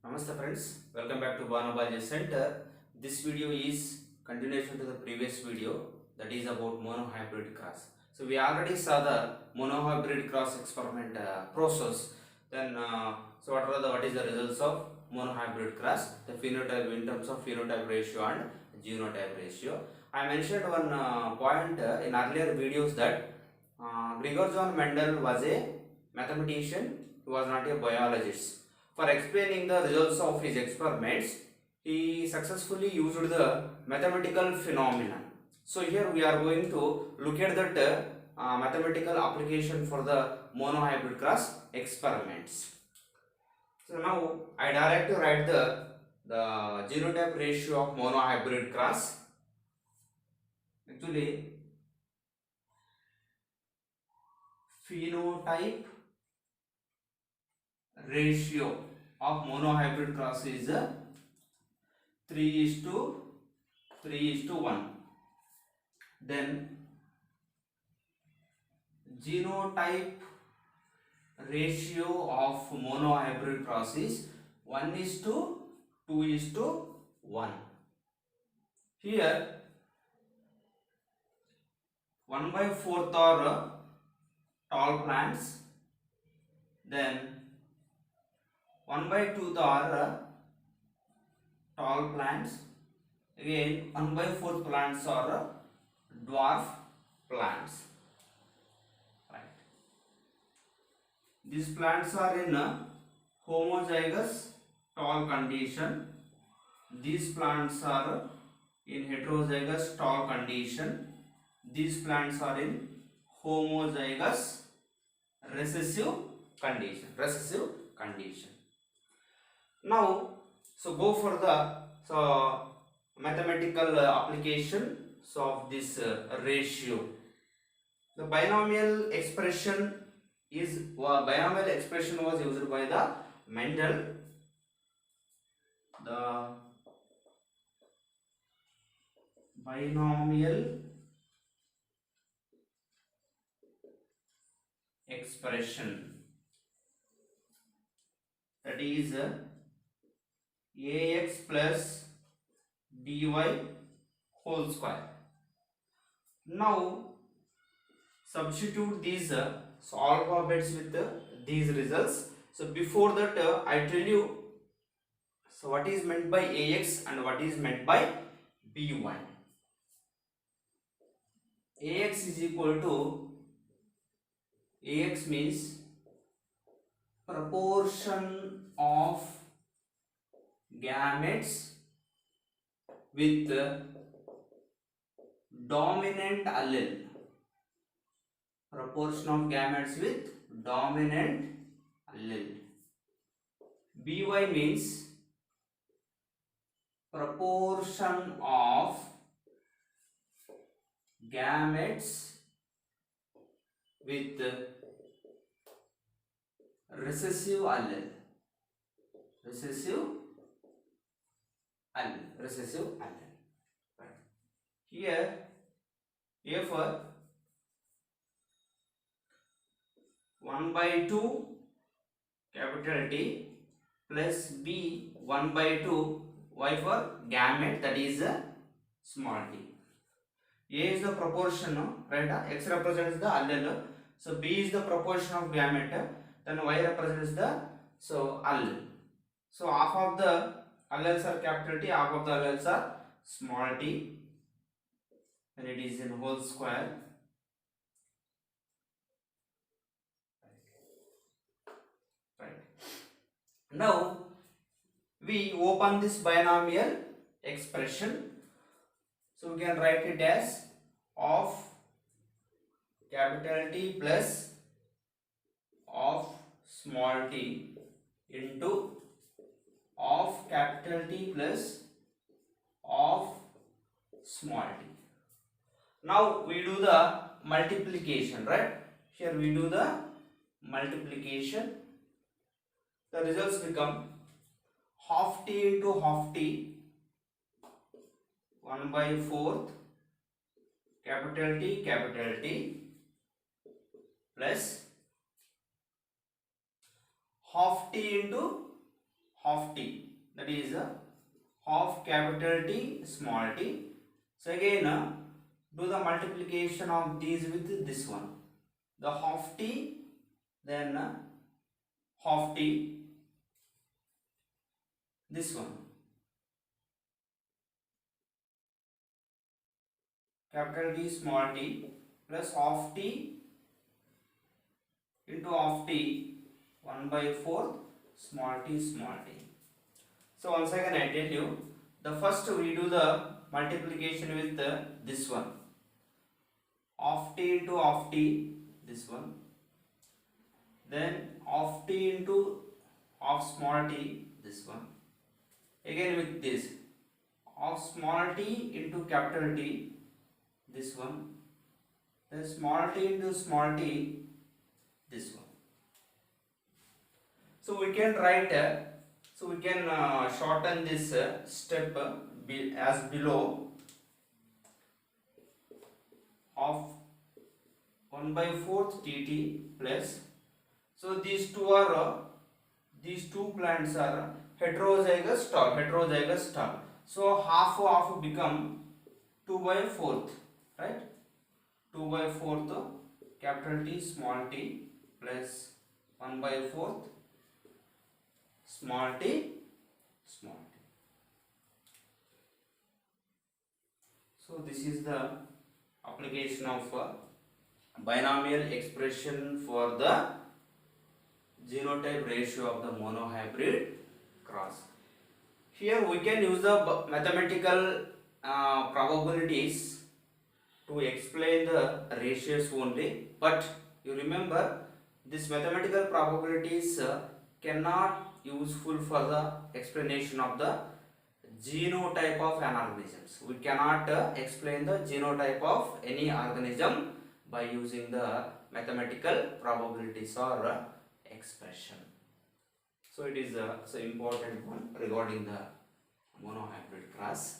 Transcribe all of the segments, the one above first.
Namaste friends, welcome back to Banabaji Center. This video is continuation to the previous video, that is about monohybrid cross. So we already saw the monohybrid cross experiment process. Then so what is the results of monohybrid cross? The phenotype in terms of phenotype ratio and genotype ratio. I mentioned one point in earlier videos that Gregor John Mendel was a mathematician, he was not a biologist. For explaining the results of his experiments, he successfully used the mathematical phenomenon. So here we are going to look at that mathematical application for the monohybrid cross experiments. So now I direct to write the genotype ratio of monohybrid cross. Actually, phenotype ratio of monohybrid cross is 3:1. Then genotype ratio of monohybrid cross is 1:2:1. Here 1/4 are tall plants, then 1/2 are tall plants, again 1/4 plants are dwarf plants. Right. These plants are in homozygous tall condition. These plants are in heterozygous tall condition. These plants are in homozygous recessive condition. Now, so go for the mathematical application of this ratio. The binomial expression was used by the Mendel. The binomial expression, that is ax plus by whole square. Now substitute these alphabets with these results. So before that I tell you so what is meant by ax and what is meant by by. Ax is equal to, ax means proportion of gametes with dominant allele. Proportion of gametes with dominant allele. By means proportion of gametes with recessive allele. Right. Here A for 1/2 capital T plus B 1/2 Y for gamete, that is small t. A is the proportion, right? X represents the allele. So B is the proportion of gamete. Then Y represents the allele. So half of the alleles are capital T, half of the alleles are small t. And it is in whole square. Right. Now we open this binomial expression. So we can write it as of capital T plus of small t into of capital T plus of small t. Now we do the multiplication, right? Here we do the multiplication. The results become half t into half t, 1/4 capital T plus half t into half t, that is half capital T small t. So again do the multiplication of these with this one, the half t, then half t, this one capital T small t plus half t into half t 1 by 4 small t small t. So once again I tell you, the first we do the multiplication with this one, half t into half t, this one, then half t into half small t, this one, again with this half small t into capital T, this one, then small t into small t, this one. So we can write so we can shorten this step as below, of 1 by 4th tt plus, so these two plants are heterozygous tall, so half become 2 by 4th, right? 2 by 4th capital T small t plus 1 by 4th small t small t. So this is the application of binomial expression for the genotype ratio of the monohybrid cross. Here we can use the mathematical probabilities to explain the ratios only, but you remember this mathematical probabilities cannot useful for the explanation of the genotype of an organisms. We cannot explain the genotype of any organism by using the mathematical probabilities or expression. So it is so important one regarding the monohybrid cross.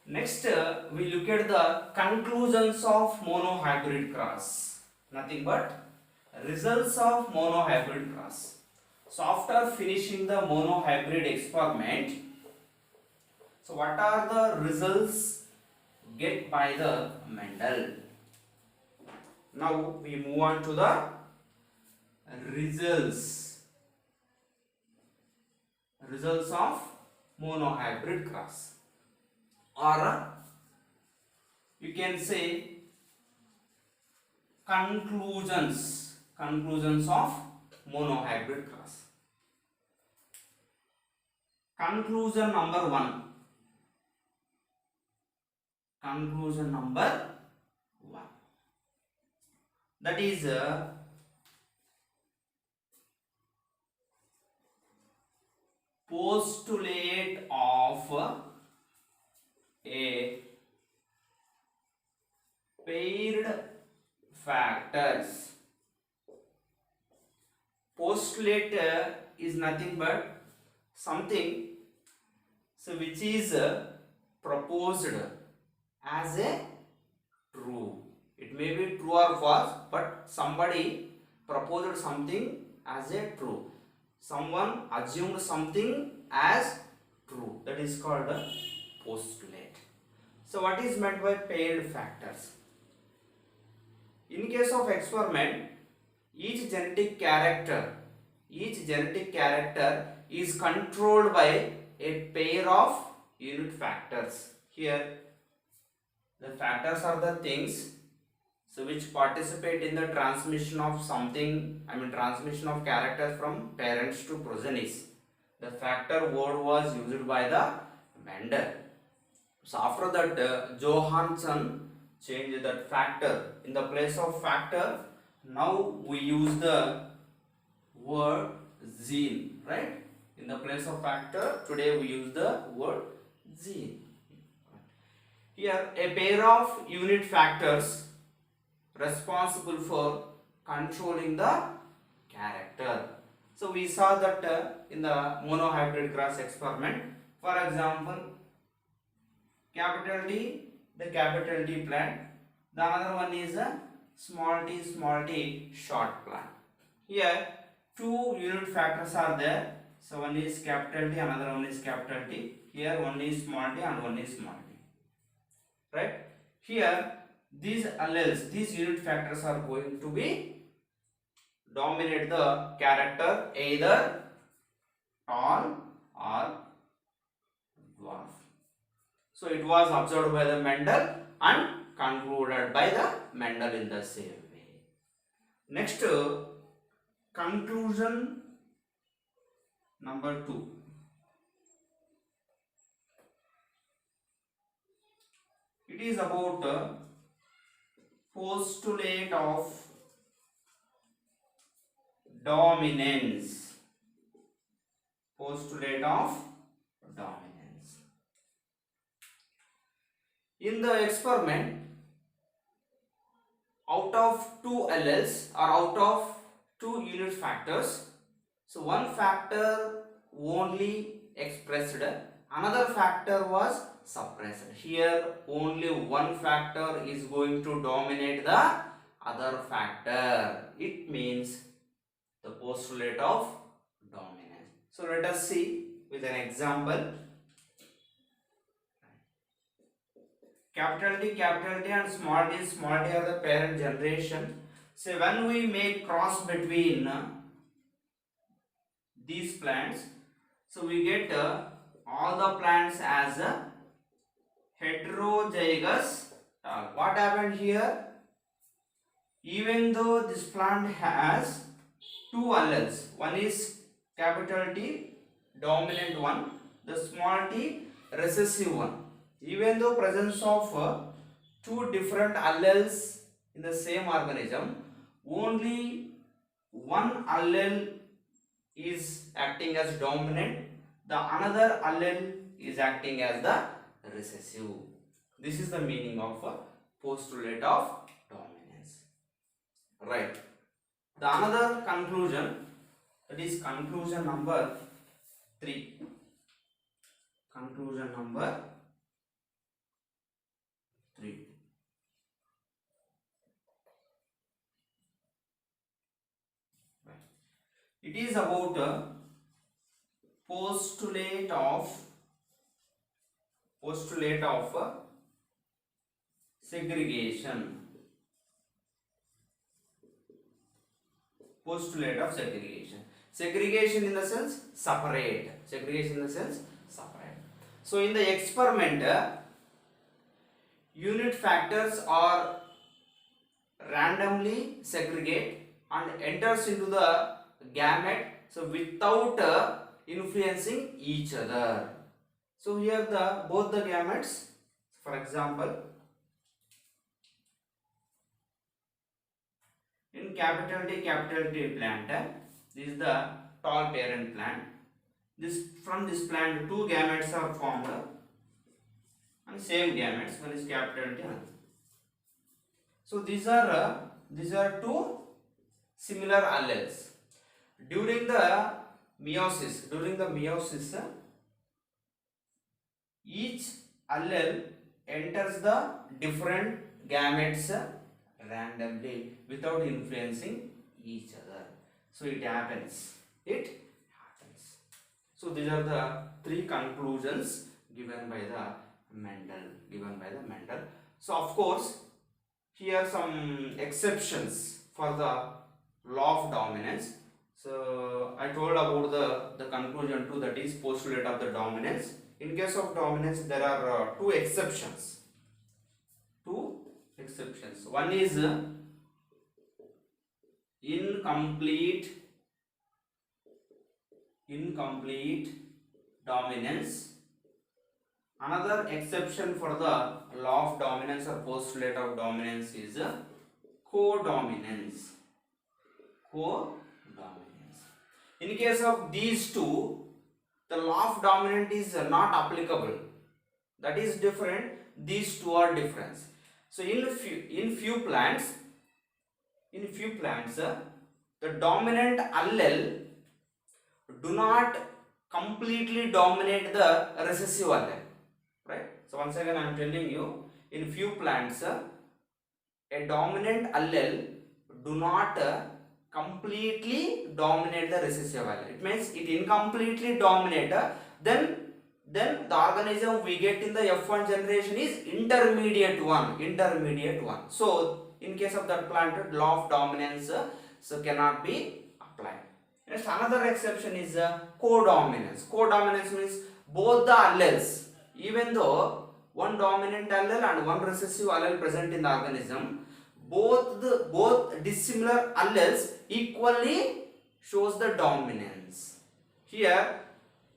Next we look at the conclusions of monohybrid cross, nothing but results of monohybrid cross. So after finishing the monohybrid experiment, so what are the results get by the Mendel? Now we move on to the results of monohybrid cross, or you can say conclusions of monohybrid cross. Conclusion number 1. That is postulate of a paired factors. Postulate is nothing but something so which is proposed as a true. It may be true or false, but somebody proposed something as a true. Someone assumed something as true. That is called a postulate. So what is meant by paired factors? In case of experiment, each genetic character is controlled by a pair of unit factors. Here the factors are the things so which participate in the transmission of something, transmission of characters from parents to progenies. The factor word was used by the Mendel. So after that Johansson changed that factor. In the place of factor, now we use the word gene, right? In the place of factor, today we use the word gene. Here a pair of unit factors responsible for controlling the character. So we saw that in the monohybrid cross experiment. For example, capital T, the capital T plant. The another one is a small t short plant. Here two unit factors are there. So one is capital T, another one is capital T. Here one is small t and one is small t. Right? Here these alleles, these unit factors are going to be dominate the character either tall or dwarf. So it was observed by the Mendel and concluded by the Mendel in the same way. Next, conclusion number 2. It is about postulate of dominance. Postulate of dominance. In the experiment, out of 2 alleles or out of 2 unit factors, so one factor only expressed, another factor was suppressed. Here only one factor is going to dominate the other factor. It means the postulate of dominance. So let us see with an example. Capital T and small t are the parent generation. So when we make cross between these plants, so we get all the plants as heterozygous. What happened here? Even though this plant has 2 alleles, one is capital T dominant one, the small t recessive one. Even though presence of 2 different alleles in the same organism, only one allele is acting as dominant, the another allele is acting as the recessive. This is the meaning of postulate of dominance. Right. The another conclusion, that is conclusion number 3. Conclusion number 3. Right. It is about postulate of segregation. Postulate of segregation. Segregation in the sense separate. Segregation in the sense separate. So in the experiment, unit factors are randomly segregate and enters into the gamete, so without influencing each other. So here both the gametes, for example, in capital T plant, this is the tall parent plant. From this plant 2 gametes are formed and same gametes, one is capital T. So these are 2 similar alleles. During the meiosis, each allele enters the different gametes randomly without influencing each other. So it happens. So these are the 3 conclusions given by the Mendel. So of course, here some exceptions for the law of dominance. So I told about the conclusion 2, that is postulate of the dominance. In case of dominance, there are 2 exceptions. One is incomplete dominance. Another exception for the law of dominance or postulate of dominance is codominance. In case of these 2, the law of dominance is not applicable. That is different. These 2 are different. So in few plants, the dominant allele do not completely dominate the recessive allele. Right? So once again I am telling you, in few plants, a dominant allele do not completely dominate the recessive allele. It means it incompletely dominate, then the organism we get in the F1 generation is intermediate one. So in case of that plant, law of dominance so cannot be applied. Next, another exception is codominance. Codominance means both the alleles, even though one dominant allele and one recessive allele present in the organism, both dissimilar alleles equally shows the dominance. Here,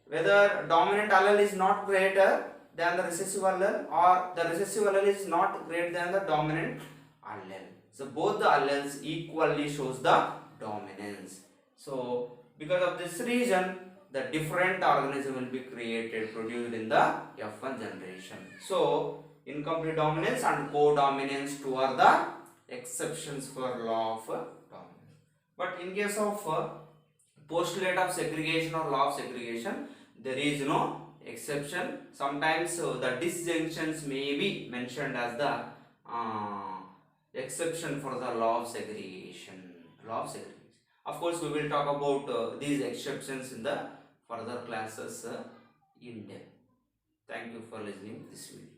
whether dominant allele is not greater than the recessive allele or the recessive allele is not greater than the dominant allele. So both the alleles equally shows the dominance. So because of this reason, the different organism will be created, produced in the F1 generation. So incomplete dominance and codominance, two are the exceptions for law of dominance. But in case of postulate of segregation or law of segregation, there is no exception. Sometimes the disjunctions may be mentioned as the exception for the law of segregation. Of course, we will talk about these exceptions in the further classes in depth. Thank you for listening to this video.